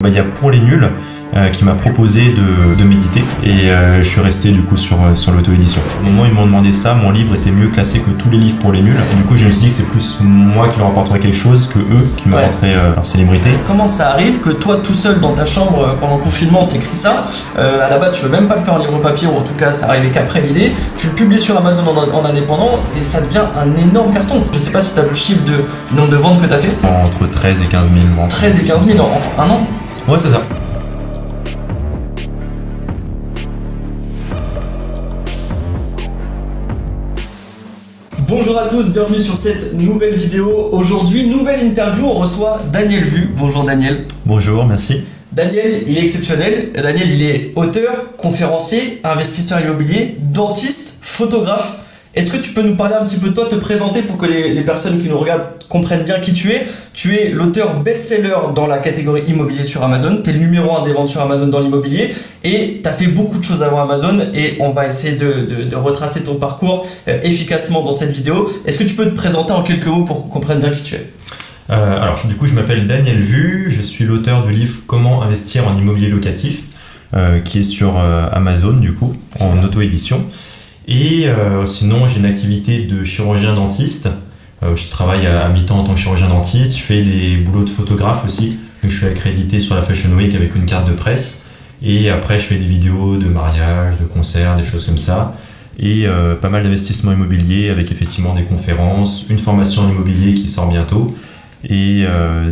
Il y a Pour les nuls qui m'a proposé de méditer et je suis resté du coup sur l'auto-édition. Au moment où ils m'ont demandé ça, mon livre était mieux classé que tous les livres pour les nuls. Et du coup je me suis dit que c'est plus moi qui leur apporterais quelque chose que eux qui m'apporteraient leur célébrité. Comment ça arrive que toi tout seul dans ta chambre pendant le confinement t'écris ça, à la base tu veux même pas le faire en livre papier, ou en tout cas ça arrivait qu'après l'idée, tu le publies sur Amazon en indépendant et ça devient un énorme carton. Je sais pas si tu as le chiffre du nombre de ventes que tu as fait. Entre 13 et 15 000 ventes. 13 et 15 000 en un an. Ouais, c'est ça. Bonjour à tous, bienvenue sur cette nouvelle vidéo. Aujourd'hui, nouvelle interview, on reçoit Daniel Vu. Bonjour Daniel. Bonjour, merci. Daniel, il est exceptionnel. Daniel, il est auteur, conférencier, investisseur immobilier, dentiste, photographe. Est-ce que tu peux nous parler un petit peu de toi, te présenter pour que les personnes qui nous regardent comprennent bien qui tu es? Tu es l'auteur best-seller dans la catégorie immobilier sur Amazon. Tu es le numéro 1 des ventes sur Amazon dans l'immobilier. Et tu as fait beaucoup de choses avant Amazon. Et on va essayer de retracer ton parcours efficacement dans cette vidéo. Est-ce que tu peux te présenter en quelques mots pour qu'on comprenne bien qui tu es? Alors du coup je m'appelle Daniel Vu, je suis l'auteur du livre Comment investir en immobilier locatif qui est sur Amazon du coup, en auto-édition. Et sinon j'ai une activité de chirurgien dentiste. Je travaille à mi-temps en tant que chirurgien dentiste, je fais des boulots de photographe aussi. Donc je suis accrédité sur la Fashion Week avec une carte de presse. Et après je fais des vidéos de mariage, de concerts, des choses comme ça. Et pas mal d'investissements immobiliers avec effectivement des conférences, une formation en immobilier qui sort bientôt et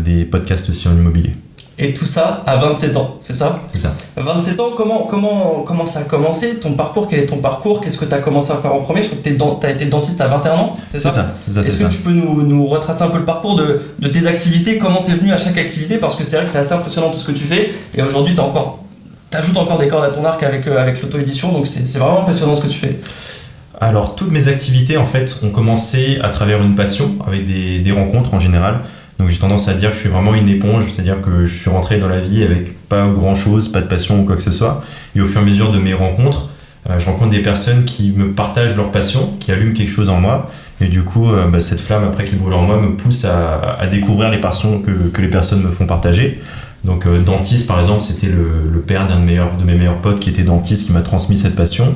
des podcasts aussi en immobilier. Et tout ça à 27 ans, c'est ça? C'est ça. 27 ans, comment ça a commencé? Ton parcours, quel est ton parcours? Qu'est-ce que tu as commencé à faire en premier? Je crois que tu as été dentiste à 21 ans, c'est ça? C'est ça. Est-ce que tu peux nous retracer un peu le parcours de tes activités? Comment tu es venu à chaque activité? Parce que c'est vrai que c'est assez impressionnant tout ce que tu fais. Et aujourd'hui, tu ajoutes encore des cordes à ton arc avec l'auto-édition. Donc c'est vraiment impressionnant ce que tu fais. Alors toutes mes activités en fait ont commencé à travers une passion, avec des rencontres en général. Donc j'ai tendance à dire que je suis vraiment une éponge, c'est-à-dire que je suis rentré dans la vie avec pas grand-chose, pas de passion ou quoi que ce soit. Et au fur et à mesure de mes rencontres, je rencontre des personnes qui me partagent leur passion, qui allument quelque chose en moi. Et du coup, cette flamme après qui brûle en moi me pousse à découvrir les passions que les personnes me font partager. Donc dentiste par exemple, c'était le père d'un de mes meilleurs potes qui était dentiste qui m'a transmis cette passion.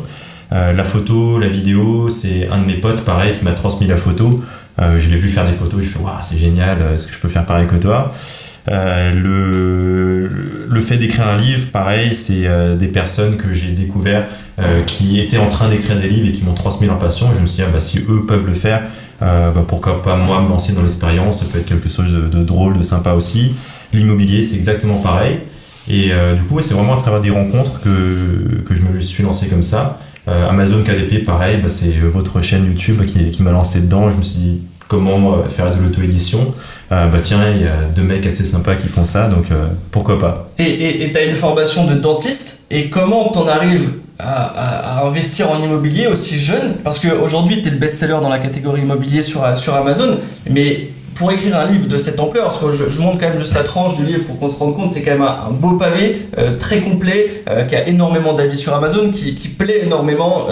La photo, la vidéo, c'est un de mes potes pareil qui m'a transmis la photo. Je l'ai vu faire des photos, j'ai fait waouh, c'est génial, est-ce que je peux faire pareil que toi? Le fait d'écrire un livre, pareil, c'est des personnes que j'ai découvert qui étaient en train d'écrire des livres et qui m'ont transmis leur passion. Et je me suis dit, si eux peuvent le faire, pourquoi pas moi me lancer dans l'expérience? Ça peut être quelque chose de drôle, de sympa aussi. L'immobilier, c'est exactement pareil. Et du coup, c'est vraiment à travers des rencontres que je me suis lancé comme ça. Amazon KDP, pareil, c'est votre chaîne YouTube qui m'a lancé dedans. Je me suis dit comment faire de l'auto-édition. Tiens, il y a deux mecs assez sympas qui font ça, donc pourquoi pas. Et tu as une formation de dentiste, et comment t'en arrives à investir en immobilier aussi jeune? Parce qu'aujourd'hui, tu es le best-seller dans la catégorie immobilier sur Amazon, mais pour écrire un livre de cette ampleur, parce que je montre quand même juste la tranche du livre pour qu'on se rende compte, c'est quand même un beau pavé, très complet, qui a énormément d'avis sur Amazon, qui plaît énormément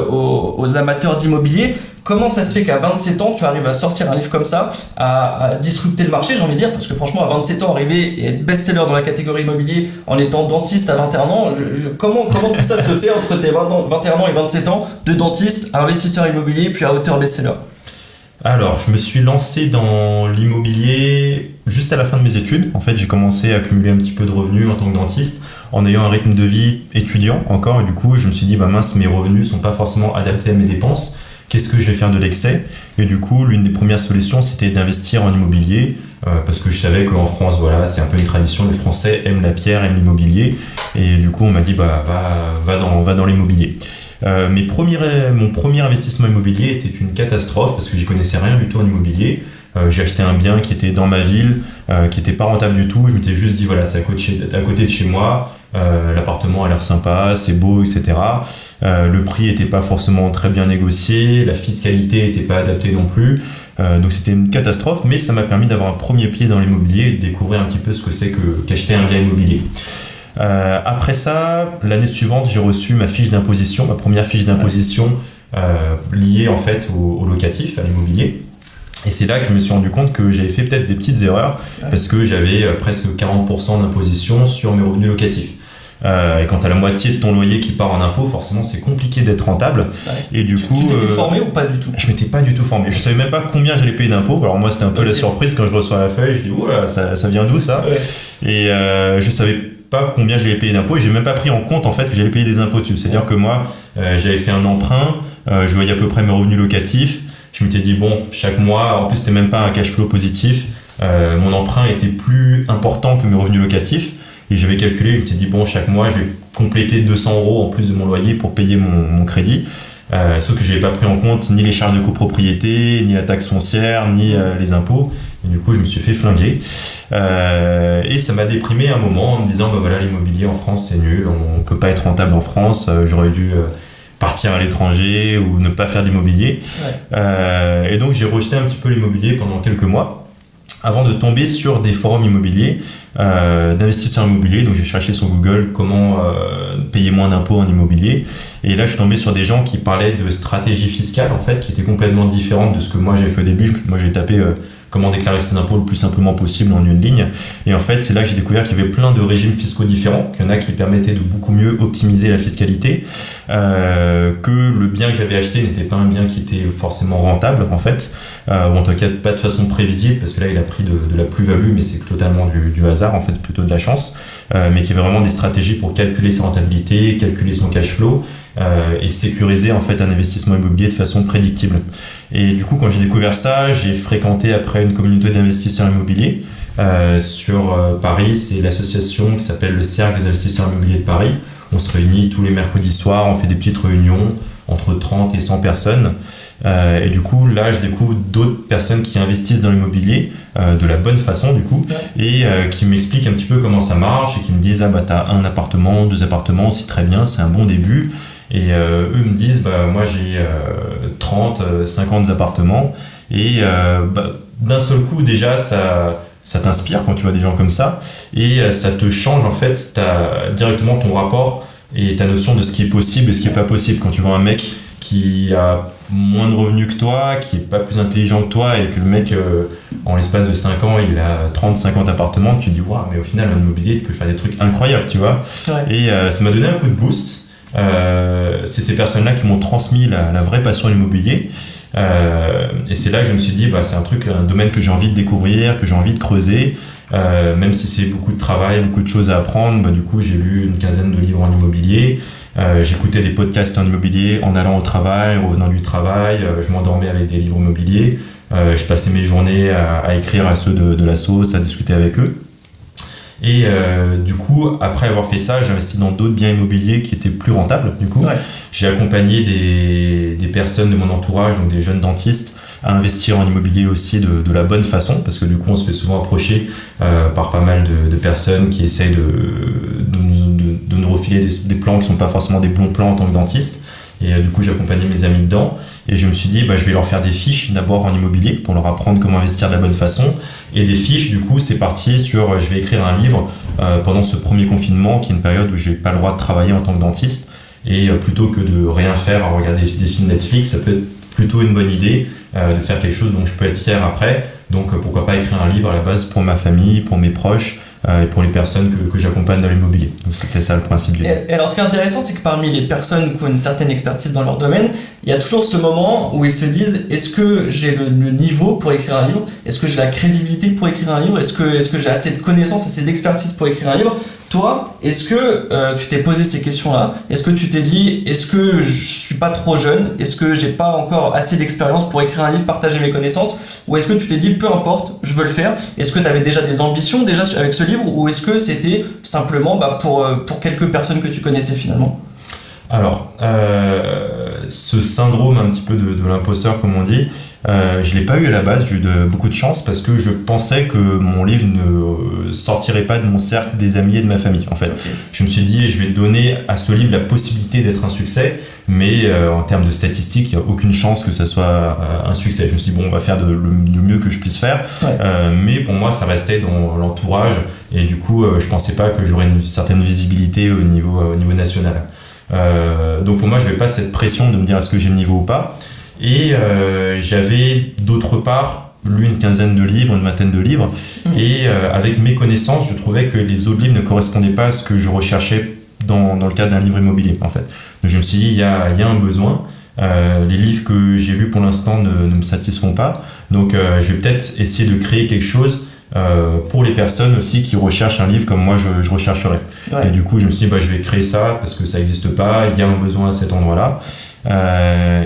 aux amateurs d'immobilier. Comment ça se fait qu'à 27 ans, tu arrives à sortir un livre comme ça, à disrupter le marché, j'ai envie de dire, parce que franchement, à 27 ans, arriver et être best-seller dans la catégorie immobilier en étant dentiste à 21 ans, comment tout ça se fait entre tes 21 ans et 27 ans de dentiste à investisseur immobilier, puis à auteur best-seller? Alors, je me suis lancé dans l'immobilier juste à la fin de mes études. En fait, j'ai commencé à accumuler un petit peu de revenus en tant que dentiste, en ayant un rythme de vie étudiant encore. Et du coup, je me suis dit, mince, mes revenus sont pas forcément adaptés à mes dépenses. Qu'est-ce que je vais faire de l'excès? Et du coup, l'une des premières solutions, c'était d'investir en immobilier, parce que je savais qu'en France, voilà, c'est un peu une tradition. Les Français aiment la pierre, aiment l'immobilier. Et du coup, on m'a dit, va dans l'immobilier. Mon premier investissement immobilier était une catastrophe parce que j'y connaissais rien du tout en immobilier. J'ai acheté un bien qui était dans ma ville, qui était pas rentable du tout. Je m'étais juste dit voilà, c'est à côté de chez moi. L'appartement a l'air sympa, c'est beau, etc. Le prix était pas forcément très bien négocié, la fiscalité était pas adaptée non plus. Donc c'était une catastrophe, mais ça m'a permis d'avoir un premier pied dans l'immobilier et de découvrir un petit peu ce que c'est qu'acheter un bien immobilier. Après ça, l'année suivante, j'ai reçu ma première fiche d'imposition liée en fait au locatif, à l'immobilier. Et c'est là que je me suis rendu compte que j'avais fait peut-être des petites erreurs parce que j'avais presque 40% d'imposition sur mes revenus locatifs. Et quand t'as la moitié de ton loyer qui part en impôt, forcément c'est compliqué d'être rentable. Et du coup, tu t'étais formé ou pas du tout? Je m'étais pas du tout formé. Je savais même pas combien j'allais payer d'impôts. Alors moi c'était un peu la surprise quand je reçois la feuille. Je dis oula, ça vient d'où ça? Et je savais pas combien j'allais payer d'impôts et j'ai même pas pris en compte en fait que j'allais payer des impôts dessus. C'est-à-dire que moi j'avais fait un emprunt, je voyais à peu près mes revenus locatifs. Je m'étais dit bon, chaque mois, en plus c'était même pas un cash flow positif, mon emprunt était plus important que mes revenus locatifs et j'avais calculé, je m'étais dit bon, chaque mois je vais compléter 200 € en plus de mon loyer pour payer mon crédit, sauf que j'avais pas pris en compte ni les charges de copropriété, ni la taxe foncière, ni les impôts, et du coup je me suis fait flinguer et ça m'a déprimé un moment en me disant bah voilà, l'immobilier en France c'est nul, on peut pas être rentable en France, j'aurais dû partir à l'étranger ou ne pas faire d'immobilier. Et donc j'ai rejeté un petit peu l'immobilier pendant quelques mois avant de tomber sur des forums immobiliers d'investisseurs immobiliers. Donc j'ai cherché sur Google comment payer moins d'impôts en immobilier et là je suis tombé sur des gens qui parlaient de stratégie fiscale en fait qui était complètement différente de ce que moi j'ai fait au début. Moi j'ai tapé comment déclarer ses impôts le plus simplement possible en une ligne. Et en fait, c'est là que j'ai découvert qu'il y avait plein de régimes fiscaux différents, qu'il y en a qui permettaient de beaucoup mieux optimiser la fiscalité, que le bien que j'avais acheté n'était pas un bien qui était forcément rentable, en fait, ou en tout cas pas de façon prévisible, parce que là, il a pris de la plus-value, mais c'est totalement du hasard, en fait, plutôt de la chance, mais qu'il y avait vraiment des stratégies pour calculer sa rentabilité, calculer son cash flow, et sécuriser en fait un investissement immobilier de façon prédictible. Et du coup, quand j'ai découvert ça, j'ai fréquenté après une communauté d'investisseurs immobiliers sur Paris. C'est l'association qui s'appelle le Cercle des investisseurs immobiliers de Paris. On se réunit tous les mercredis soirs, on fait des petites réunions entre 30 et 100 personnes. Et du coup, là, je découvre d'autres personnes qui investissent dans l'immobilier de la bonne façon, du coup, et qui m'expliquent un petit peu comment ça marche et qui me disent « Ah bah t'as un appartement, 2 appartements, c'est très bien, c'est un bon début. » Et eux me disent bah moi j'ai 30, 50 appartements et d'un seul coup déjà ça t'inspire quand tu vois des gens comme ça et ça te change en fait directement ton rapport et ta notion de ce qui est possible et ce qui est pas possible. Quand tu vois un mec qui a moins de revenus que toi, qui est pas plus intelligent que toi et que le mec en l'espace de 5 ans il a 30-50 appartements, tu te dis waouh, mais au final en immobilier tu peux faire des trucs incroyables, tu vois. Et ça m'a donné un coup de boost. C'est ces personnes-là qui m'ont transmis la vraie passion de l'immobilier et c'est là que je me suis dit bah, c'est un domaine que j'ai envie de découvrir, que j'ai envie de creuser, même si c'est beaucoup de travail, beaucoup de choses à apprendre. Bah, du coup j'ai lu une quinzaine de livres en immobilier, j'écoutais des podcasts en immobilier en allant au travail, revenant du travail, je m'endormais avec des livres immobiliers, je passais mes journées à écrire à ceux de la sauce, à discuter avec eux. Et du coup, après avoir fait ça, j'ai investi dans d'autres biens immobiliers qui étaient plus rentables. Du coup, j'ai accompagné des personnes de mon entourage, donc des jeunes dentistes, à investir en immobilier aussi de la bonne façon, parce que du coup, on se fait souvent approcher par pas mal de personnes qui essayent de nous refiler des plans qui sont pas forcément des bons plans en tant que dentiste. Et du coup, j'ai accompagné mes amis dedans. Et je me suis dit, bah, je vais leur faire des fiches d'abord en immobilier pour leur apprendre comment investir de la bonne façon. Et des fiches, du coup, c'est parti sur, je vais écrire un livre pendant ce premier confinement, qui est une période où j'ai pas le droit de travailler en tant que dentiste. Et plutôt que de rien faire à regarder des films Netflix, ça peut être plutôt une bonne idée de faire quelque chose dont je peux être fier après. Donc pourquoi pas écrire un livre à la base pour ma famille, pour mes proches, et pour les personnes que j'accompagne dans l'immobilier. Donc c'était ça le principe du livre. Et alors ce qui est intéressant, c'est que parmi les personnes qui ont une certaine expertise dans leur domaine, il y a toujours ce moment où ils se disent est-ce que j'ai le niveau pour écrire un livre? Est-ce que j'ai la crédibilité pour écrire un livre? Est-ce que j'ai assez de connaissances, assez d'expertise pour écrire un livre? Toi, est-ce que tu t'es posé ces questions-là? Est-ce que tu t'es dit est-ce que je suis pas trop jeune? Est-ce que j'ai pas encore assez d'expérience pour écrire un livre, partager mes connaissances? Ou est-ce que tu t'es dit peu importe, je veux le faire? Est-ce que tu avais déjà des ambitions déjà avec ce livre, ou est-ce que c'était simplement pour quelques personnes que tu connaissais finalement? Alors, ce syndrome un petit peu de l'imposteur, comme on dit, je l'ai pas eu à la base, j'ai eu beaucoup de chance parce que je pensais que mon livre ne sortirait pas de mon cercle des amis et de ma famille. En fait, je me suis dit, je vais donner à ce livre la possibilité d'être un succès, mais en termes de statistiques, il n'y a aucune chance que ça soit un succès. Je me suis dit, bon, on va faire le mieux que je puisse faire, mais pour moi, ça restait dans l'entourage et du coup, je pensais pas que j'aurais une certaine visibilité au niveau national. Donc pour moi, je n'avais pas cette pression de me dire est-ce que j'ai le niveau ou pas. Et j'avais d'autre part lu une quinzaine de livres, une vingtaine de livres, et avec mes connaissances, je trouvais que les autres livres ne correspondaient pas à ce que je recherchais dans le cadre d'un livre immobilier, en fait. Donc je me suis dit, il y a un besoin. Les livres que j'ai lus pour l'instant ne me satisfont pas, donc je vais peut-être essayer de créer quelque chose pour les personnes aussi qui recherchent un livre comme moi je rechercherais. Ouais. Et du coup je me suis dit je vais créer ça parce que ça n'existe pas, il y a un besoin à cet endroit-là.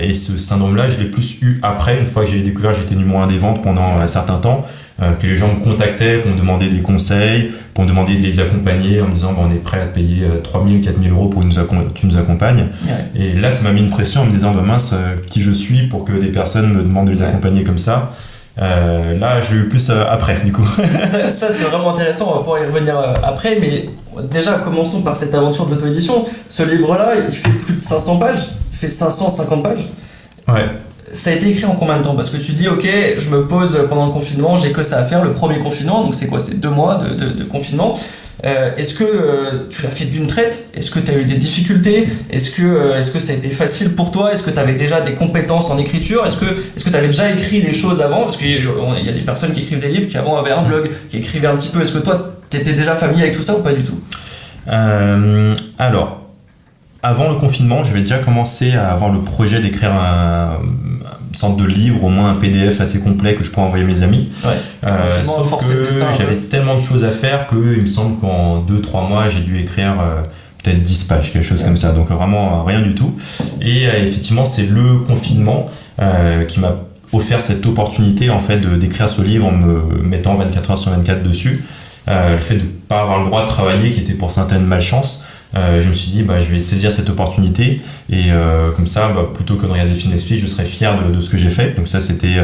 Et ce syndrome-là, je l'ai plus eu après, une fois que j'ai découvert, j'étais numéro 1 des ventes pendant un certain temps, que les gens me contactaient pour me demander des conseils, pour me demander de les accompagner en me disant on est prêt à te payer 3 000, 4 000 euros pour que tu nous accompagnes. Ouais. Et là, ça m'a mis une pression en me disant mince, qui je suis pour que des personnes me demandent de les accompagner comme ça. Là, je l'ai eu plus après, du coup. ça, c'est vraiment intéressant, on va pouvoir y revenir après, mais déjà, commençons par cette aventure de l'auto-édition. Ce livre-là, il fait plus de 500 pages, il fait 550 pages. Ouais. Ça a été écrit en combien de temps? Parce que tu dis, ok, je me pose pendant le confinement, j'ai que ça à faire, le premier confinement, donc c'est quoi? C'est 2 mois de confinement. Est-ce que tu l'as fait d'une traite? Est-ce que tu as eu des difficultés? Est-ce que ça a été facile pour toi? Est-ce que tu avais déjà des compétences en écriture? Est-ce que tu avais déjà écrit des choses avant? Parce qu'il y a des personnes qui écrivent des livres qui avant avaient un blog, qui écrivaient un petit peu. Est-ce que toi, tu étais déjà familier avec tout ça ou pas du tout? Alors, avant le confinement, j'avais déjà commencé à avoir le projet d'écrire une sorte de livre, au moins un PDF assez complet que je pourrais envoyer à mes amis. Ouais. Sauf que j'avais tellement de choses à faire qu'il me semble qu'en 2-3 mois, j'ai dû écrire peut-être 10 pages, quelque chose comme ça. Donc vraiment rien du tout. Et effectivement, c'est le confinement qui m'a offert cette opportunité en fait d'écrire ce livre en me mettant 24 heures sur 24 dessus. Le fait de ne pas avoir le droit de travailler, qui était pour certaines malchance, je me suis dit je vais saisir cette opportunité et comme ça plutôt que de regarder des films Netflix, je serais fier de ce que j'ai fait. Donc ça c'était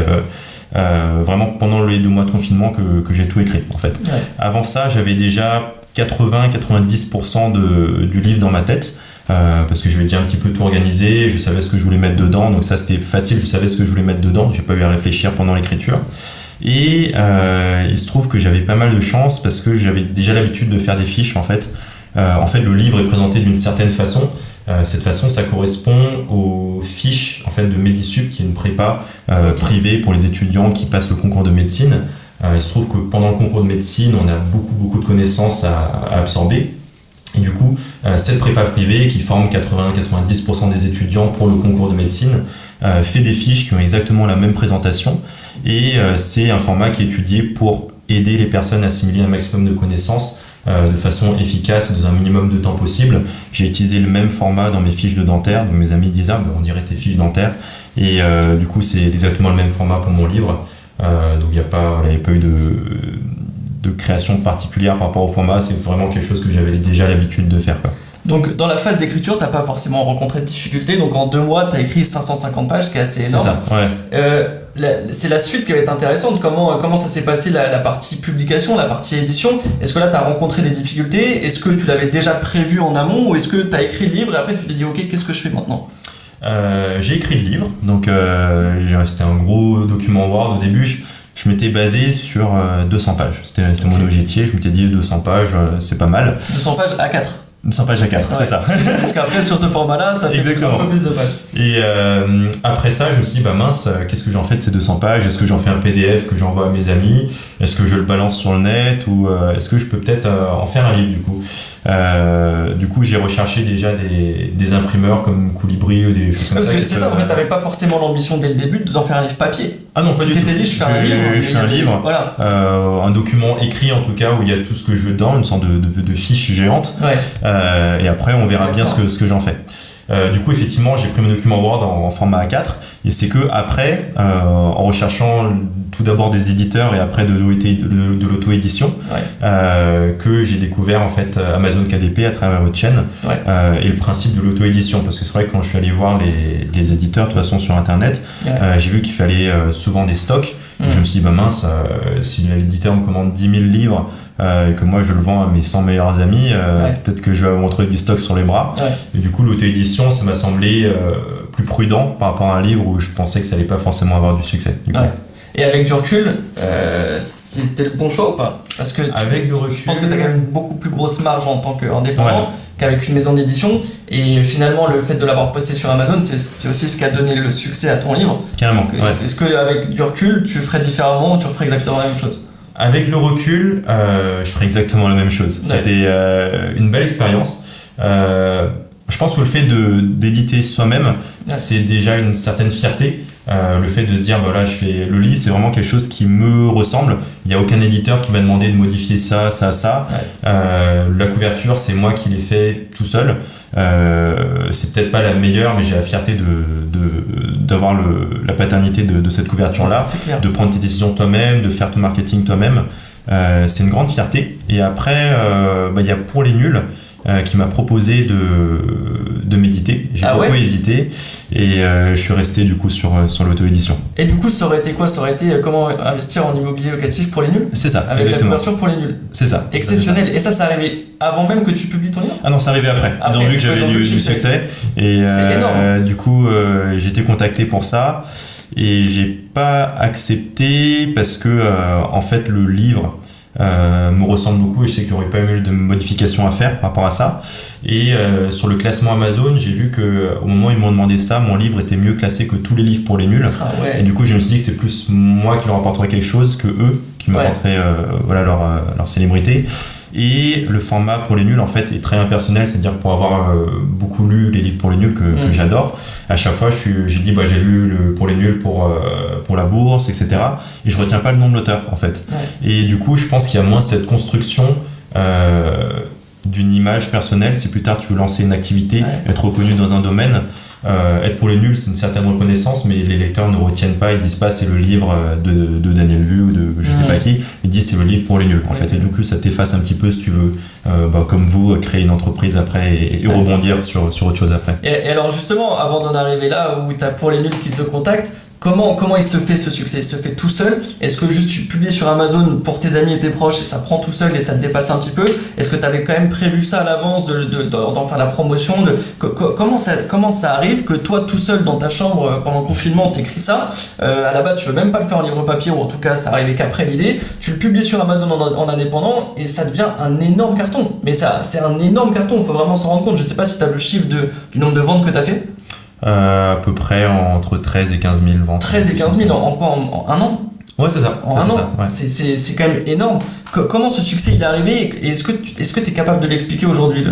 vraiment pendant les 2 mois de confinement que j'ai tout écrit en fait. Ouais. Avant ça j'avais déjà 80-90% du livre dans ma tête. Parce que je vais déjà un petit peu tout organiser, je savais ce que je voulais mettre dedans, donc ça c'était facile, je savais ce que je voulais mettre dedans, j'ai pas eu à réfléchir pendant l'écriture. Et il se trouve que j'avais pas mal de chance parce que j'avais déjà l'habitude de faire des fiches en fait. Le livre est présenté d'une certaine façon. Cette façon, ça correspond aux fiches en fait, de Medisup, qui est une prépa privée pour les étudiants qui passent le concours de médecine. Il se trouve que pendant le concours de médecine, on a beaucoup de connaissances à absorber. Et du coup, cette prépa privée qui forme 80-90% des étudiants pour le concours de médecine fait des fiches qui ont exactement la même présentation. Et c'est un format qui est étudié pour aider les personnes à assimiler un maximum de connaissances de façon efficace et dans un minimum de temps possible. J'ai utilisé le même format dans mes fiches de dentaire, donc mes amis disaient on dirait tes fiches dentaires, et du coup c'est exactement le même format pour mon livre, donc il n'y a pas eu de création particulière par rapport au format, c'est vraiment quelque chose que j'avais déjà l'habitude de faire, quoi. Donc dans la phase d'écriture, t'as pas forcément rencontré de difficultés, donc en 2 mois t'as écrit 550 pages, ce qui est assez énorme. C'est ça, ouais. C'est la suite qui va être intéressante, comment ça s'est passé la partie publication, la partie édition. Est-ce que là t'as rencontré des difficultés? Est-ce que tu l'avais déjà prévu en amont, ou est-ce que t'as écrit le livre et après tu t'es dit ok, qu'est-ce que je fais maintenant? J'ai écrit le livre, donc c'était un gros document Word au début. Je m'étais basé sur 200 pages, c'était mon objectif. Je m'étais dit 200 pages, c'est pas mal. 200 pages A4. 200 pages A4, ouais. C'est ça. Parce qu'après, sur ce format-là, ça fait exactement. Un peu plus de pages. Et après ça, je me suis dit, mince, qu'est-ce que j'en fais de ces 200 pages? Est-ce que j'en fais un PDF que j'envoie à mes amis? Est-ce que je le balance sur le net? Ou est-ce que je peux peut-être en faire un livre, du coup? Du coup, j'ai recherché déjà des imprimeurs comme Colibri ou des choses comme ça. Parce que c'est ça, en fait, t'avais pas forcément l'ambition dès le début d'en faire un livre papier. Ah non, pas du tout. Tu t'étais dit, je fais un livre. Voilà. Un document écrit, en tout cas, où il y a tout ce que je veux dedans, une sorte de fiche géante. Ouais. Et après, on verra bien ce que j'en fais. Du coup, effectivement, j'ai pris mon document Word en format A4, et c'est que après, en recherchant tout d'abord des éditeurs et après de l'auto-édition, ouais. Que j'ai découvert en fait Amazon KDP à travers votre chaîne, ouais. Et le principe de l'auto-édition, parce que c'est vrai que quand je suis allé voir les éditeurs de toute façon sur internet, ouais. J'ai vu qu'il fallait souvent des stocks. Et je me suis dit mince, si l'éditeur me commande 10 000 livres et que moi je le vends à mes 100 meilleurs amis, ouais. Peut-être que je vais avoir trouvé du stock sur les bras. Ouais. Et du coup, l'auto-édition, ça m'a semblé plus prudent par rapport à un livre où je pensais que ça allait pas forcément avoir du succès. Du coup. Ouais. Et avec du recul, c'était le bon choix ou pas? Parce que Avec le recul, je pense que tu as quand même une beaucoup plus grosse marge en tant qu'indépendant qu'avec une maison d'édition. Et finalement, le fait de l'avoir posté sur Amazon, c'est aussi ce qui a donné le succès à ton livre. Carrément. Est-ce qu'avec du recul, tu ferais différemment ou tu ferais exactement la même chose? Avec le recul, je ferais exactement la même chose. C'était une belle expérience. Je pense que le fait d'éditer soi-même, c'est déjà une certaine fierté. Le fait de se dire, voilà, je fais le livre, c'est vraiment quelque chose qui me ressemble. Il n'y a aucun éditeur qui m'a demandé de modifier ça. La couverture, c'est moi qui l'ai fait tout seul. C'est peut-être pas la meilleure, mais j'ai la fierté d'avoir la paternité de cette couverture-là, de prendre tes décisions toi-même, de faire ton marketing toi-même. C'est une grande fierté. Et après, il y a Pour les nuls, qui m'a proposé de méditer. J'ai beaucoup hésité et je suis resté du coup sur l'auto-édition. Et du coup, ça aurait été quoi? Ça aurait été comment investir en immobilier locatif pour les nuls? C'est ça, avec exactement. La couverture Pour les nuls. C'est ça. Exceptionnel. Et ça arrivait avant même que tu publies ton livre? Ah non, c'est arrivé après. Ils ont vu que j'avais du succès. Et c'est énorme. Du coup, j'ai été contacté pour ça. Et j'ai pas accepté parce que en fait, le livre me ressemble beaucoup et je sais qu'il n'y aurait pas eu de modifications à faire par rapport à ça. Et sur le classement Amazon, j'ai vu qu'au moment où ils m'ont demandé ça, mon livre était mieux classé que tous les livres pour les nuls. Et du coup, je me suis dit que c'est plus moi qui leur apporterais quelque chose que eux qui m'apporteraient leur célébrité. Et le format Pour les nuls en fait est très impersonnel, c'est-à-dire pour avoir beaucoup lu les livres pour les nuls que j'adore, à chaque fois j'ai dit j'ai lu Pour les nuls pour la bourse, etc. Et je retiens pas le nom de l'auteur en fait. Et du coup je pense qu'il y a moins cette construction d'une image personnelle. Si plus tard tu veux lancer une activité, être reconnu dans un domaine, être Pour les nuls, c'est une certaine reconnaissance, mais les lecteurs ne retiennent pas, ils disent pas c'est le livre de Daniel Vu ou de je sais pas qui, ils disent c'est le livre Pour les nuls en fait. Et du coup ça t'efface un petit peu si tu veux comme vous créer une entreprise après et rebondir sur autre chose après. Et alors justement, avant d'en arriver là où tu as Pour les nuls qui te contactent, Comment il se fait ce succès? Il se fait tout seul? Est-ce que juste tu publies sur Amazon pour tes amis et tes proches et ça prend tout seul et ça te dépasse un petit peu? Est-ce que tu avais quand même prévu ça à l'avance d'en faire la promotion? Comment ça arrive que toi tout seul dans ta chambre pendant le confinement t'écris ça? À la base tu veux même pas le faire en livre papier, ou en tout cas ça arrivait qu'après l'idée. Tu le publies sur Amazon en indépendant et ça devient un énorme carton. Mais ça c'est un énorme carton, il faut vraiment s'en rendre compte. Je sais pas si tu as le chiffre du nombre de ventes que tu as fait. À peu près entre 13 et 15 000 ventes. 13 et 15 000 en quoi? En un an? Ouais, c'est ça. En un an, c'est quand même énorme. Comment ce succès il est arrivé et est-ce que tu es capable de l'expliquer aujourd'hui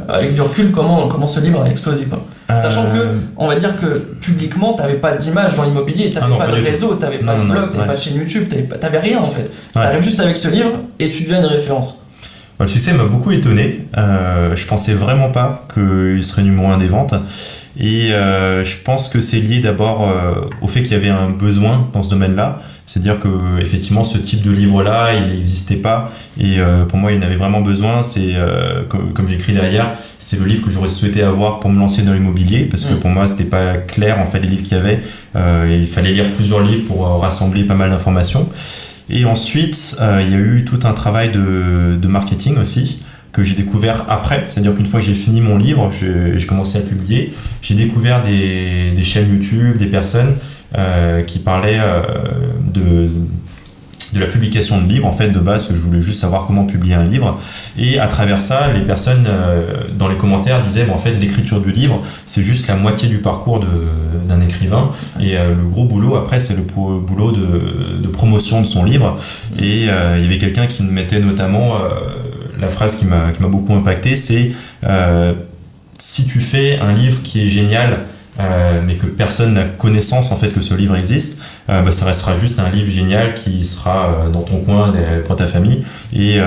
avec du recul comment ce livre a explosé quoi? Sachant que, on va dire que publiquement, tu n'avais pas d'image dans l'immobilier, tu n'avais pas de réseau, tu n'avais pas de blog, tu n'avais pas de chaîne YouTube, tu n'avais rien en fait. Tu arrives juste avec ce livre et tu deviens une référence. Le succès m'a beaucoup étonné. Je pensais vraiment pas qu'il serait numéro 1 des ventes. Et je pense que c'est lié d'abord au fait qu'il y avait un besoin dans ce domaine-là. C'est-à-dire que effectivement, ce type de livre-là, il n'existait pas. Et pour moi, il en avait vraiment besoin. C'est comme j'écris derrière, c'est le livre que j'aurais souhaité avoir pour me lancer dans l'immobilier, parce que pour moi, c'était pas clair en fait les livres qu'il y avait. Il fallait lire plusieurs livres pour rassembler pas mal d'informations. Et ensuite, il y a eu tout un travail de marketing aussi, que j'ai découvert après. C'est-à-dire qu'une fois que j'ai fini mon livre, j'ai commencé à publier, j'ai découvert des chaînes YouTube, des personnes qui parlaient de la publication de livres, en fait, de base, que je voulais juste savoir comment publier un livre. Et à travers ça, les personnes dans les commentaires disaient en fait, l'écriture du livre, c'est juste la moitié du parcours d'un écrivain. Et le gros boulot, après, c'est le boulot de promotion de son livre. Et il y avait quelqu'un qui me mettait notamment la phrase qui m'a beaucoup impacté, c'est si tu fais un livre qui est génial, mais que personne n'a connaissance en fait que ce livre existe, ça restera juste un livre génial qui sera dans ton coin pour ta famille et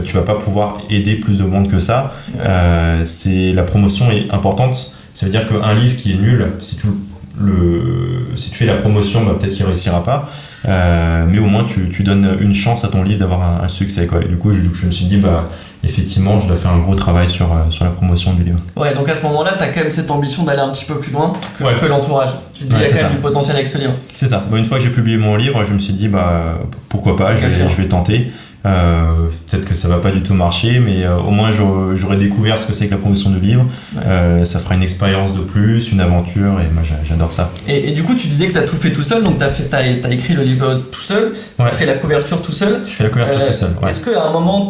tu vas pas pouvoir aider plus de monde que ça. La promotion est importante. Ça veut dire qu'un livre qui est nul, si tu fais la promotion, peut-être qu'il réussira pas, mais au moins tu donnes une chance à ton livre d'avoir un succès quoi. Et du coup je me suis dit effectivement je dois faire un gros travail sur la promotion du livre. Ouais, donc à ce moment là tu as quand même cette ambition d'aller un petit peu plus loin que l'entourage. Tu te dis il y a quand même du potentiel avec ce livre. C'est ça. Une fois que j'ai publié mon livre, je me suis dit pourquoi pas, je vais tenter. Peut-être que ça va pas du tout marcher, mais au moins j'aurais découvert ce que c'est que la promotion de livres. Ça fera une expérience de plus, une aventure, et moi j'adore ça. Et du coup, tu disais que tu as tout fait tout seul, donc t'as écrit le livre tout seul, tu as fait la couverture tout seul. Je fais la couverture tout seul. Est-ce qu'à un moment,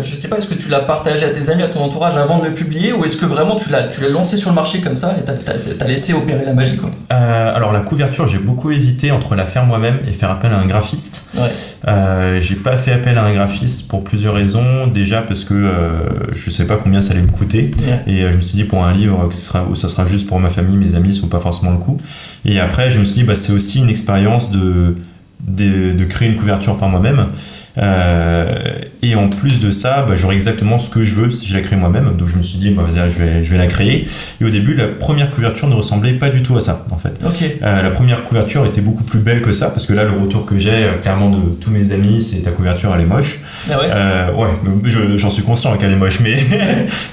je sais pas, est-ce que tu l'as partagé à tes amis, à ton entourage avant de le publier, ou est-ce que vraiment tu l'as lancé sur le marché comme ça et t'as laissé opérer la magie, quoi? Alors la couverture, j'ai beaucoup hésité entre la faire moi-même et faire appel à un graphiste. J'ai pas fait appel à un graphiste pour plusieurs raisons. Déjà parce que je savais pas combien ça allait me coûter, et je me suis dit pour un livre où ça sera juste pour ma famille, mes amis, ça vaut pas forcément le coup. Et après je me suis dit c'est aussi une expérience de créer une couverture par moi-même, et en plus de ça j'aurai exactement ce que je veux si je la crée moi-même. Donc je me suis dit vas-y, je vais la créer. Et au début la première couverture ne ressemblait pas du tout à ça, en fait. La première couverture était beaucoup plus belle que ça, parce que là le retour que j'ai clairement de tous mes amis, c'est ta couverture elle est moche. J'en suis conscient qu'elle est moche, mais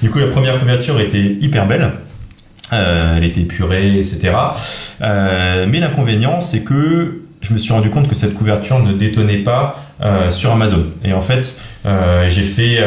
du coup la première couverture était hyper belle. Elle était épurée, etc. Mais l'inconvénient, c'est que je me suis rendu compte que cette couverture ne détonnait pas sur Amazon. Et en fait, j'ai fait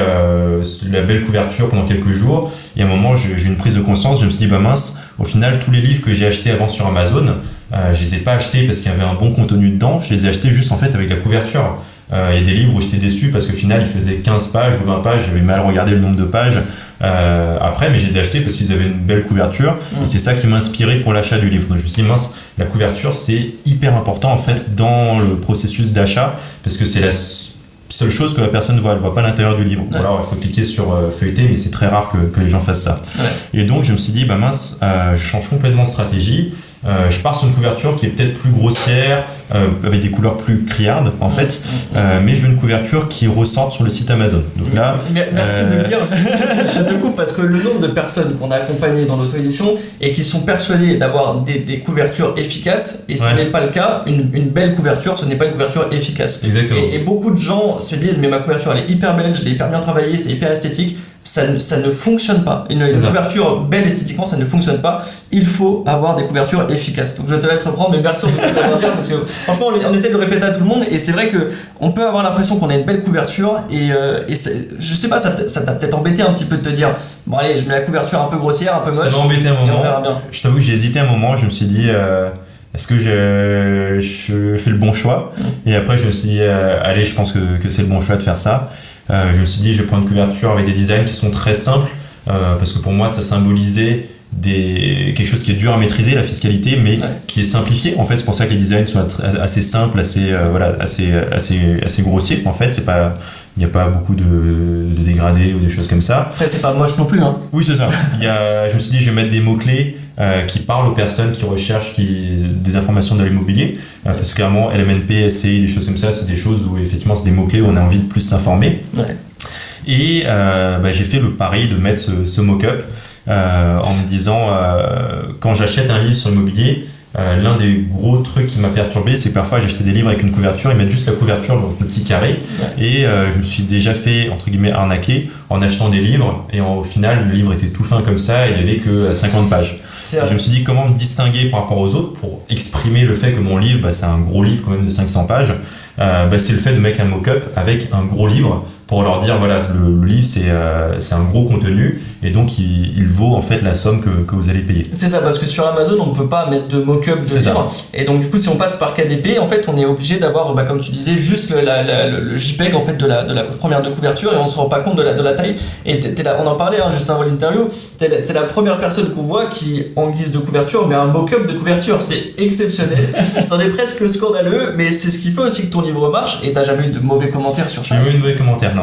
la belle couverture pendant quelques jours, et à un moment, j'ai eu une prise de conscience. Je me suis dit, mince, au final, tous les livres que j'ai achetés avant sur Amazon, je les ai pas achetés parce qu'il y avait un bon contenu dedans, je les ai achetés juste en fait avec la couverture. Il y a des livres où j'étais déçu parce qu'au final, ils faisaient 15 pages ou 20 pages, j'avais mal regardé le nombre de pages après, mais je les ai achetés parce qu'ils avaient une belle couverture, et c'est ça qui m'a inspiré pour l'achat du livre. Donc je me suis dit, mince, la couverture c'est hyper important en fait dans le processus d'achat, parce que c'est la seule chose que la personne voit, elle voit pas l'intérieur du livre. Alors il faut cliquer sur feuilleter, mais c'est très rare que les gens fassent ça. Et donc je me suis dit, mince, je change complètement de stratégie. Je pars sur une couverture qui est peut-être plus grossière, avec des couleurs plus criardes en fait, mais je veux une couverture qui ressorte sur le site Amazon. Donc là, merci de le dire. Je te coupe parce que le nombre de personnes qu'on a accompagnées dans l'auto-édition et qui sont persuadées d'avoir des couvertures efficaces, et ce n'est pas le cas. Une belle couverture, ce n'est pas une couverture efficace. Exactement. Et beaucoup de gens se disent, mais ma couverture elle est hyper belle, je l'ai hyper bien travaillée, c'est hyper esthétique. Ça ne fonctionne pas. Une couverture belle esthétiquement, ça ne fonctionne pas. Il faut avoir des couvertures efficaces. Donc je te laisse reprendre, mais merci de l'avoir dit, parce que franchement on essaie de le répéter à tout le monde, et c'est vrai que on peut avoir l'impression qu'on a une belle couverture, et je sais pas, ça t'a peut-être embêté un petit peu de te dire, bon allez, je mets la couverture un peu grossière, un peu moche. Ça m'a embêté un moment. On verra bien. Je t'avoue que j'ai hésité un moment. Je me suis dit, est-ce que je fais le bon choix? Et après je me suis dit, allez, je pense que c'est le bon choix de faire ça. Je me suis dit, je vais prendre une couverture avec des designs qui sont très simples, parce que pour moi ça symbolisait quelque chose qui est dur à maîtriser, la fiscalité, mais qui est simplifié. En fait, c'est pour ça que les designs sont assez simples, assez grossiers. En fait, il n'y a pas beaucoup de dégradés ou des choses comme ça. Après, c'est pas moche non plus, hein. Oui, c'est ça. Je me suis dit, je vais mettre des mots-clés qui parlent aux personnes qui recherchent des informations dans l'immobilier. Parce que clairement, LMNP, SCI, des choses comme ça, c'est des choses où effectivement, c'est des mots-clés où on a envie de plus s'informer. Et j'ai fait le pari de mettre ce mock-up en me disant, quand j'achète un livre sur l'immobilier, l'un des gros trucs qui m'a perturbé, c'est que parfois j'achetais des livres avec une couverture, ils mettent juste la couverture, donc le petit carré, et je me suis déjà fait entre guillemets arnaquer en achetant des livres, et au final le livre était tout fin comme ça, et il n'y avait que 50 pages. Je me suis dit, comment me distinguer par rapport aux autres pour exprimer le fait que mon livre, c'est un gros livre quand même de 500 pages. C'est le fait de mettre un mock-up avec un gros livre pour leur dire, voilà, le livre c'est un gros contenu, et donc il vaut en fait la somme que vous allez payer. C'est ça, parce que sur Amazon on ne peut pas mettre de mock-up de livre, et donc du coup si on passe par KDP, en fait on est obligé d'avoir, comme tu disais, juste le JPEG en fait de la première de couverture, et on se rend pas compte de la taille. Et on en parlait juste avant l'interview, t'es la première personne qu'on voit qui, en guise de couverture, met un mock-up de couverture. C'est exceptionnel. C'en est presque scandaleux, mais c'est ce qui fait aussi que ton livre marche. Et t'as jamais eu de mauvais commentaires sur ça? J'ai jamais eu de mauvais commentaires, non.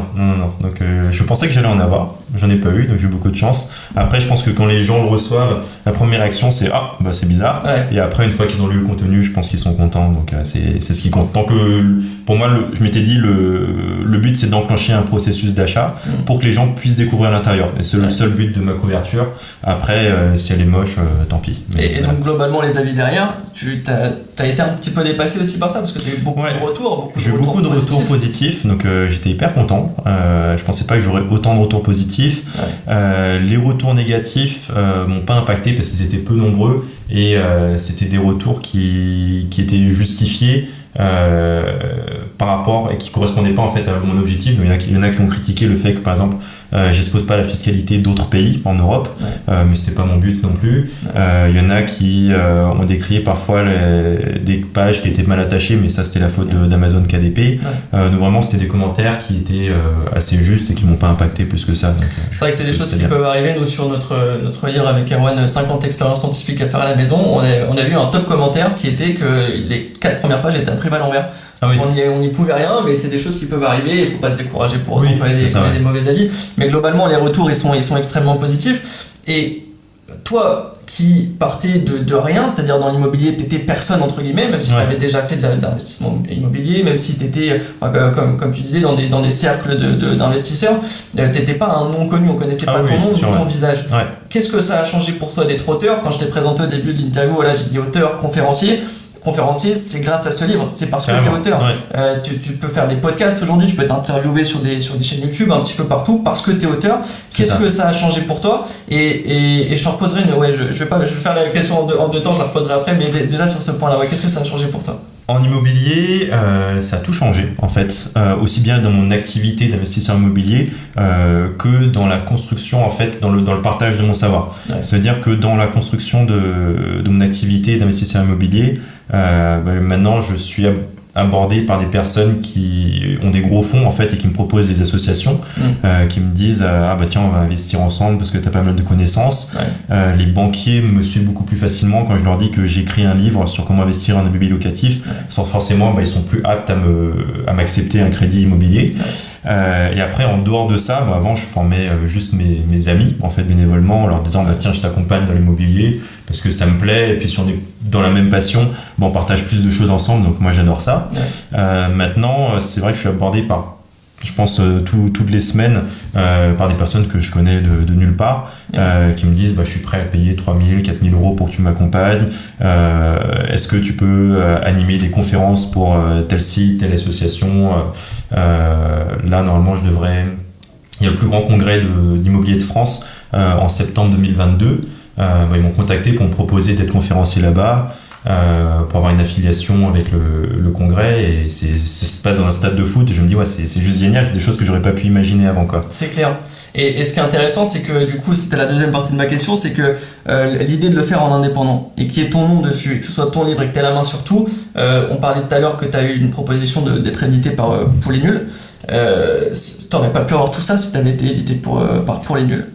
Donc je pensais que j'allais en avoir, j'en ai pas eu, donc j'ai eu beaucoup de chance. Après, je pense que quand les gens le reçoivent, la première réaction c'est c'est bizarre. Et après, une fois qu'ils ont lu le contenu, je pense qu'ils sont contents, donc c'est ce qui compte. Tant que, pour moi, je m'étais dit, le but c'est d'enclencher un processus d'achat pour que les gens puissent découvrir l'intérieur. Et c'est le seul but de ma couverture. Après, si elle est moche, tant pis. Et donc globalement, les avis derrière, tu as été un petit peu dépassé aussi par ça, parce que tu as eu beaucoup de retours. J'ai eu beaucoup de retours positifs, donc j'étais hyper content. Je pensais pas que j'aurais autant de retours positifs. Les retours négatifs m'ont pas impacté parce qu'ils étaient peu nombreux, et c'était des retours qui étaient justifiés. par rapport et qui correspondaient pas en fait à mon objectif. Donc, il y en a qui ont critiqué le fait que par exemple j'expose pas la fiscalité d'autres pays en Europe, mais c'était pas mon but non plus. Il y en a qui ont décrié parfois des pages qui étaient mal attachées, mais ça c'était la faute d'Amazon KDP. Donc vraiment c'était des commentaires qui étaient assez justes et qui m'ont pas impacté plus que ça. Donc, c'est vrai que c'est des choses qui peuvent arriver. Nous sur notre livre avec Erwan, 50 expériences scientifiques à faire à la maison, on a eu un top commentaire qui était que les 4 premières pages étaient imprimées à l'envers. Ah oui. On n'y pouvait rien, mais c'est des choses qui peuvent arriver, il ne faut pas se décourager pour autant qu'on ait des mauvais avis. Mais globalement, les retours, ils sont extrêmement positifs. Et toi, qui partais de rien, c'est-à-dire dans l'immobilier, tu étais personne, entre guillemets, même si tu avais déjà fait de l'investissement immobilier, même si tu étais, comme tu disais, dans des cercles d'investisseurs, tu n'étais pas un nom connu, on ne connaissait pas ton nom ni ton visage. Ouais. Qu'est-ce que ça a changé pour toi d'être auteur? Quand je t'ai présenté au début de l'interview, là, j'ai dit auteur, conférencier, c'est grâce à ce livre, c'est parce que tu es auteur. Ouais. Tu peux faire des podcasts aujourd'hui, tu peux t'interviewer sur des chaînes YouTube un petit peu partout parce que tu es auteur. Qu'est-ce que ça a changé pour toi? Et je te reposerai je vais faire la question en deux temps, je la reposerai après, mais déjà sur ce point-là, qu'est-ce que ça a changé pour toi? En immobilier, ça a tout changé en fait, aussi bien dans mon activité d'investisseur immobilier que dans la construction en fait, dans le partage de mon savoir. Ouais. Ça veut dire que dans la construction de mon activité d'investisseur immobilier, maintenant je suis abordé par des personnes qui ont des gros fonds en fait et qui me proposent des associations qui me disent tiens on va investir ensemble parce que tu as pas mal de connaissances. Ouais. Les banquiers me suivent beaucoup plus facilement quand je leur dis que j'écris un livre sur comment investir en immobilier locatif, sans forcément ils sont plus aptes à m'accepter un crédit immobilier. Et après en dehors de ça, avant je formais juste mes amis en fait bénévolement en leur disant tiens je t'accompagne dans l'immobilier parce que ça me plaît et puis si on est dans la même passion on partage plus de choses ensemble, donc moi j'adore ça. Ouais. Maintenant c'est vrai que je suis abordé par je pense toutes les semaines par des personnes que je connais de nulle part qui me disent je suis prêt à payer 3 000, 4 000 euros pour que tu m'accompagnes, est-ce que tu peux animer des conférences pour tel site, telle association, là normalement il y a le plus grand congrès d'immobilier de France en septembre 2022, ils m'ont contacté pour me proposer d'être conférencier là-bas, pour avoir une affiliation avec le congrès, et ça se passe dans un stade de foot et je me dis c'est juste génial, c'est des choses que j'aurais pas pu imaginer avant quoi. C'est clair. Et ce qui est intéressant, c'est que du coup, c'était la deuxième partie de ma question, c'est que l'idée de le faire en indépendant et qu'il y ait ton nom dessus et que ce soit ton livre et que tu aies la main sur tout. On parlait tout à l'heure que tu as eu une proposition d'être édité par Pour les Nuls. T'aurais pas pu avoir tout ça si t'avais été édité par Pour les Nuls.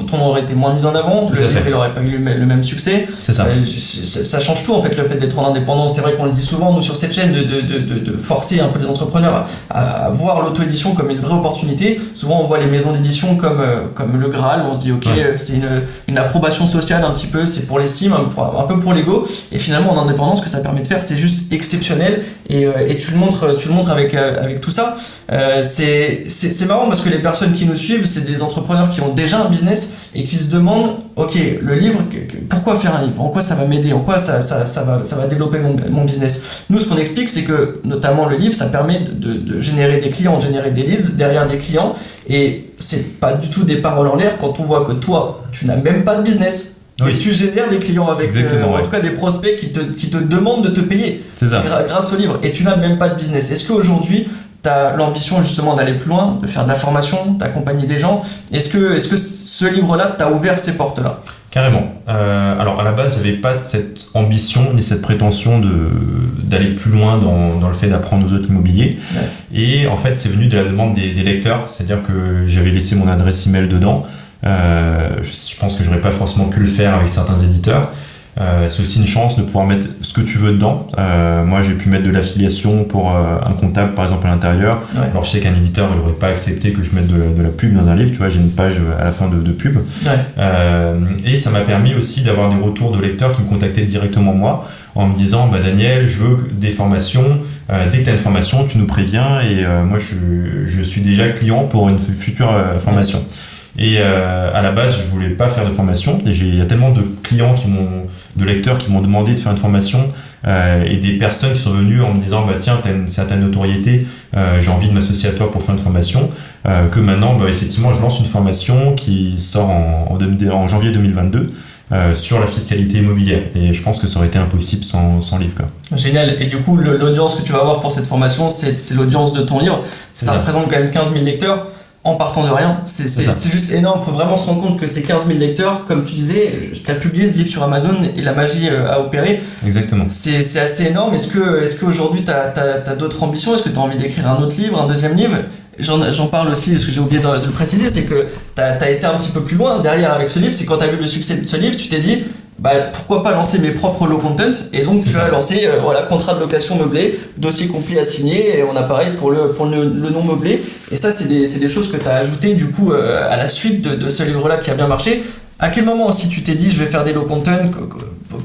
Ton nom aurait été moins mis en avant, le livre il aurait pas eu le même succès. C'est ça. Ça change tout en fait, le fait d'être en indépendant. C'est vrai qu'on le dit souvent nous sur cette chaîne de forcer un peu les entrepreneurs à voir l'auto-édition comme une vraie opportunité. Souvent on voit les maisons d'édition comme le Graal, on se dit c'est une approbation sociale un petit peu, c'est pour l'estime, un peu pour l'ego, et finalement en indépendance ce que ça permet de faire c'est juste exceptionnel, et tu le montres avec tout ça. C'est marrant parce que les personnes qui nous suivent, c'est des entrepreneurs qui ont déjà un business et qui se demandent le livre, pourquoi faire un livre, en quoi ça va m'aider, en quoi ça va développer mon business. Nous ce qu'on explique c'est que notamment le livre ça permet de générer des clients, de générer des leads derrière des clients, et c'est pas du tout des paroles en l'air quand on voit que toi tu n'as même pas de business. Oui. Et tu génères des clients avec en tout cas des prospects qui te demandent de te payer grâce au livre, et tu n'as même pas de business. Est-ce qu'aujourd'hui tu as l'ambition justement d'aller plus loin, de faire de la formation, d'accompagner des gens? Est-ce que ce livre-là t'a ouvert ces portes-là? Carrément. Alors à la base, j'avais pas cette ambition ni cette prétention d'aller plus loin dans le fait d'apprendre aux autres immobiliers. Ouais. Et en fait, c'est venu de la demande des lecteurs, c'est-à-dire que j'avais laissé mon adresse email dedans. Je pense que j'aurais pas forcément pu le faire avec certains éditeurs. C'est aussi une chance de pouvoir mettre ce que tu veux dedans. Moi j'ai pu mettre de l'affiliation pour un comptable par exemple à l'intérieur. Ouais. Alors je sais qu'un éditeur n'aurait pas accepté que je mette de la pub dans un livre, tu vois, j'ai une page à la fin de pub. Ouais. Et ça m'a permis aussi d'avoir des retours de lecteurs qui me contactaient directement moi en me disant Daniel, je veux des formations, dès que tu as une formation tu nous préviens, et moi je suis déjà client pour une future formation. Et à la base, je voulais pas faire de formation. Il y a tellement de clients de lecteurs qui m'ont demandé de faire une formation, et des personnes qui sont venues en me disant tiens, t'as une certaine notoriété, j'ai envie de m'associer à toi pour faire une formation, que maintenant effectivement je lance une formation qui sort en janvier 2022, sur la fiscalité immobilière. Et je pense que ça aurait été impossible sans livre, quoi. Génial. Et du coup, l'audience que tu vas avoir pour cette formation, c'est l'audience de ton livre. Ça représente quand même 15 000 lecteurs en partant de rien. C'est juste énorme. Il faut vraiment se rendre compte que ces 15 000 lecteurs, comme tu disais, tu as publié ce livre sur Amazon et la magie a opéré. Exactement. C'est assez énorme. Est-ce qu'aujourd'hui, tu as d'autres ambitions? Est-ce que tu as envie d'écrire un autre livre, un deuxième livre? J'en parle aussi, parce que j'ai oublié de le préciser, c'est que tu as été un petit peu plus loin derrière avec ce livre. C'est quand tu as vu le succès de ce livre, tu t'es dit, pourquoi pas lancer mes propres low content, et donc tu as lancé contrat de location meublé, dossier complet à signer, et on a pareil pour le non meublé. Et ça, c'est des choses que tu as ajoutées du coup à la suite de ce livre-là qui a bien marché. À quel moment aussi tu t'es dit je vais faire des low content?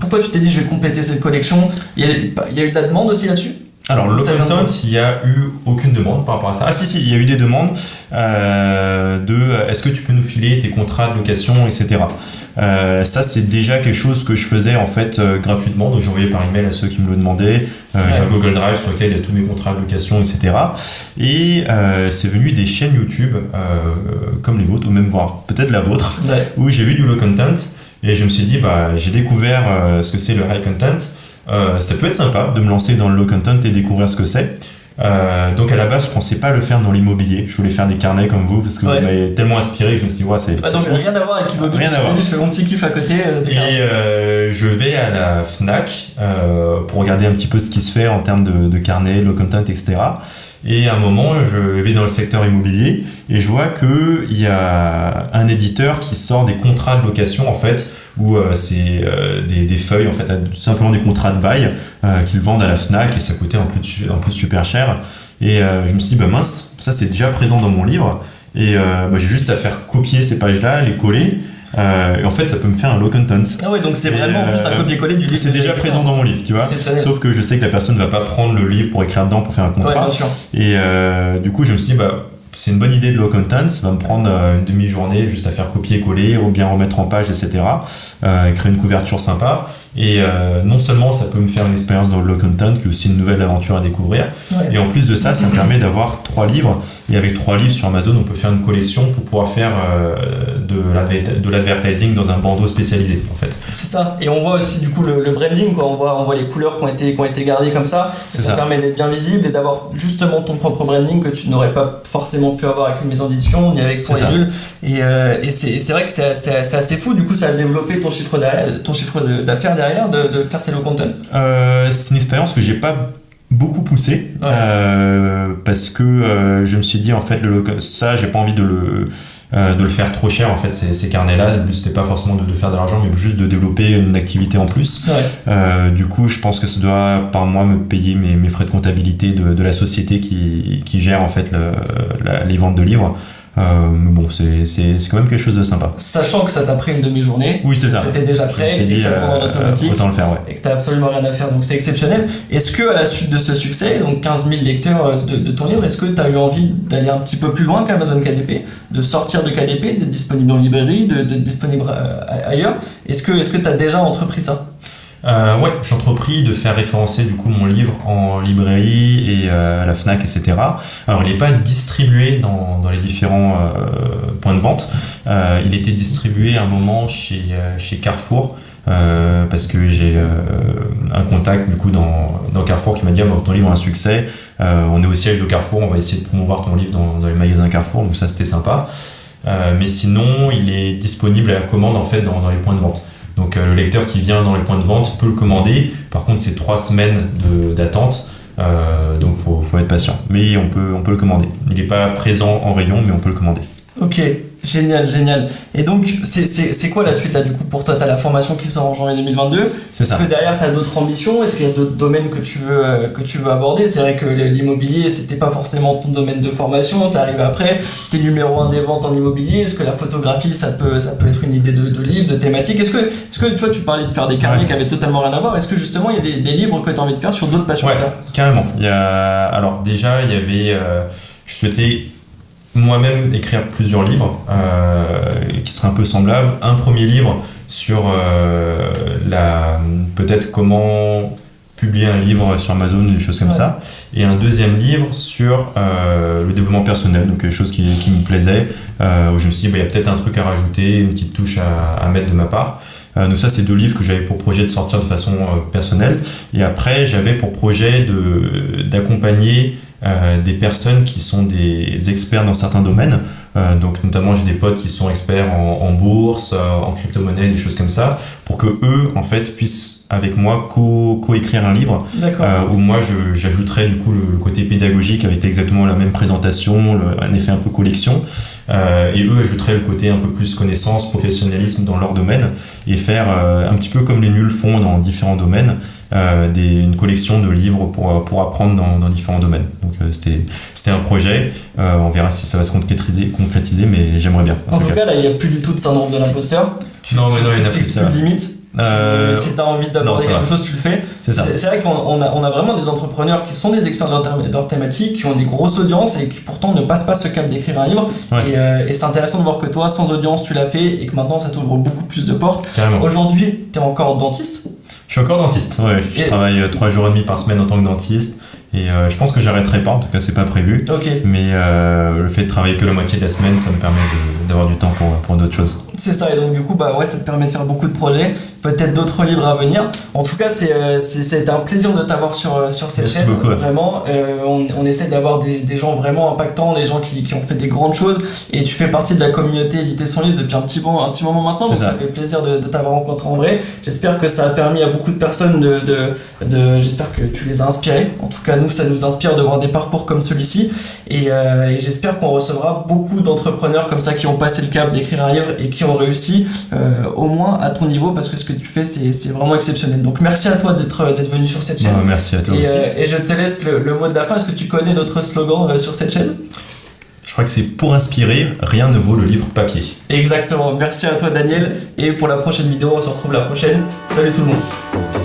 Pourquoi tu t'es dit je vais compléter cette collection? Il y a eu de la demande aussi là-dessus? Alors, low content, il n'y a eu aucune demande par rapport à ça. Ah si, il y a eu des demandes est-ce que tu peux nous filer tes contrats de location, etc. Ça, c'est déjà quelque chose que je faisais en fait gratuitement. Donc, j'envoyais par email à ceux qui me le demandaient. J'ai un Google Drive sur lequel il y a tous mes contrats de location, etc. Et c'est venu des chaînes YouTube comme les vôtres, ou même voire peut-être la vôtre, où j'ai vu du low content. Et je me suis dit, j'ai découvert ce que c'est le high content. Ça peut être sympa de me lancer dans le low content et découvrir ce que c'est. Donc à la base je pensais pas le faire dans l'immobilier, je voulais faire des carnets comme vous parce que vous m'avez tellement inspiré que je me suis dit c'est donc rien à voir avec l'immobilier. Rien à voir. Je fais mon petit kiff à côté je vais à la Fnac pour regarder un petit peu ce qui se fait en termes de carnets, low content, etc. Et à un moment je vais dans le secteur immobilier et je vois que il y a un éditeur qui sort des contrats de location en fait, où c'est des feuilles, en fait, tout simplement des contrats de bail qu'ils vendent à la Fnac, et ça coûtait en plus super cher. Et je me suis dit, mince, ça c'est déjà présent dans mon livre, et j'ai juste à faire copier ces pages-là, les coller, et en fait ça peut me faire un low content. Ah ouais, donc c'est vraiment juste un copier-coller du livre. C'est déjà présent dans mon livre, tu vois. Sauf que je sais que la personne ne va pas prendre le livre pour écrire dedans pour faire un contrat. Ouais, bien sûr. Et du coup je me suis dit, c'est une bonne idée de low content, ça va me prendre une demi-journée juste à faire copier-coller, ou bien remettre en page, etc. Créer une couverture sympa. Et non seulement ça peut me faire une expérience dans le low content, qui est aussi une nouvelle aventure à découvrir, et en plus de ça, ça me permet d'avoir 3 livres. Et avec 3 livres sur Amazon, on peut faire une collection pour pouvoir faire de l'advertising dans un bandeau spécialisé, en fait. C'est ça. Et on voit aussi du coup le branding, quoi. On voit les couleurs qui ont été gardées comme ça. Ça permet d'être bien visible et d'avoir justement ton propre branding que tu n'aurais pas forcément pu avoir avec une maison d'édition ni avec Point et Nul. Et c'est vrai que c'est assez fou. Du coup, ça a développé ton chiffre d'affaires derrière de faire ces low content. C'est une expérience que j'ai pas beaucoup poussée, parce que je me suis dit en fait ça j'ai pas envie de le faire trop cher en fait ces carnets là. Le but c'était pas forcément de faire de l'argent, mais juste de développer une activité en plus. Du coup je pense que ça doit par mois me payer mes frais de comptabilité de la société qui gère en fait les ventes de livres. Mais bon, c'est quand même quelque chose de sympa. Sachant que ça t'a pris une demi-journée, oui, c'est ça. C'était déjà prêt et que ça tourne en automatique, autant le faire, et que t'as absolument rien à faire, donc c'est exceptionnel. Est-ce que à la suite de ce succès, donc 15 000 lecteurs de ton livre, est-ce que t'as eu envie d'aller un petit peu plus loin qu'Amazon KDP, de sortir de KDP, d'être disponible en librairie, d'être disponible ailleurs? Est-ce que t'as déjà entrepris ça? Ouais, j'ai entrepris de faire référencer du coup mon livre en librairie et à la Fnac, etc. Alors il n'est pas distribué dans les différents points de vente. Il était distribué à un moment chez Carrefour, parce que j'ai un contact du coup dans Carrefour qui m'a dit ton livre a un succès, on est au siège de Carrefour, on va essayer de promouvoir ton livre dans les magasins Carrefour, donc ça c'était sympa. Mais sinon il est disponible à la commande en fait dans les points de vente. Donc le lecteur qui vient dans les points de vente peut le commander. Par contre, c'est 3 semaines d'attente, donc faut être patient. Mais on peut le commander. Il n'est pas présent en rayon, mais on peut le commander. Ok, génial. Et donc, c'est quoi la suite là du coup pour toi? Tu as la formation qui sort en janvier 2022. Est-ce que derrière tu as d'autres ambitions? Est-ce qu'il y a d'autres domaines que tu veux aborder? C'est vrai que l'immobilier, c'était pas forcément ton domaine de formation, ça arrive après. Tu es numéro 1 des ventes en immobilier. Est-ce que la photographie, ça peut être une idée de livre, de thématique? Est-ce que tu vois, tu parlais de faire des carnets qui avaient totalement rien à voir. Est-ce que justement il y a des livres que tu as envie de faire sur d'autres passions? Ouais, carrément. Alors déjà, il y avait... je souhaitais moi-même écrire plusieurs livres qui seraient un peu semblables. Un premier livre sur peut-être comment publier un livre sur Amazon, des choses comme ça, et un deuxième livre sur le développement personnel, donc quelque chose qui me plaisait, où je me suis dit il y a peut-être un truc à rajouter, une petite touche à mettre de ma part. Donc ça, c'est 2 livres que j'avais pour projet de sortir de façon personnelle. Et après, j'avais pour projet d'accompagner des personnes qui sont des experts dans certains domaines. Donc notamment, j'ai des potes qui sont experts en bourse, en crypto-monnaie, des choses comme ça, pour que eux, en fait, puissent avec moi co-écrire un livre où moi j'ajouterais du coup le côté pédagogique avec exactement la même présentation, un effet un peu collection, et eux ajouteraient le côté un peu plus connaissance, professionnalisme dans leur domaine, et faire un petit peu comme les nuls font dans différents domaines, une collection de livres pour apprendre dans différents domaines. Donc c'était un projet, on verra si ça va se concrétiser, mais j'aimerais bien. En tout cas, là, il n'y a plus du tout de syndrome de l'imposteur. Tu te fixes plus de limites. Si tu as envie d'aborder quelque chose, tu le fais. C'est vrai qu'on a vraiment des entrepreneurs qui sont des experts de leur thématique, qui ont des grosses audiences et qui pourtant ne passent pas ce cap d'écrire un livre. Ouais. Et c'est intéressant de voir que toi, sans audience, tu l'as fait et que maintenant ça t'ouvre beaucoup plus de portes. Aujourd'hui, tu es encore dentiste. Je suis encore dentiste, ouais. Je travaille 3 jours et demi par semaine en tant que dentiste. Et je pense que j'arrêterai pas, en tout cas c'est pas prévu. Mais le fait de travailler que la moitié de la semaine, ça me permet d'avoir du temps pour d'autres choses. C'est ça, et donc du coup ça te permet de faire beaucoup de projets, peut-être d'autres livres à venir. En tout cas, c'était un plaisir de t'avoir sur cette chaîne. Beaucoup, ouais. Vraiment, on essaie d'avoir des gens vraiment impactants, des gens qui ont fait des grandes choses, et tu fais partie de la communauté Éditer son livre depuis un petit moment maintenant, donc ça fait plaisir de t'avoir rencontré en vrai. J'espère que ça a permis à beaucoup de personnes j'espère que tu les as inspirés. En tout cas, nous, ça nous inspire de voir des parcours comme celui-ci, et j'espère qu'on recevra beaucoup d'entrepreneurs comme ça qui ont passé le cap d'écrire un livre et qui ont réussi au moins à ton niveau, parce que ce que tu fais c'est vraiment exceptionnel. Donc merci à toi d'être venu sur cette chaîne. Merci à toi aussi. Et je te laisse le mot de la fin. Est-ce que tu connais notre slogan sur cette chaîne? Je crois que c'est pour inspirer, rien ne vaut le livre papier. Exactement, merci à toi Daniel, et pour la prochaine vidéo on se retrouve la prochaine. Salut tout le monde.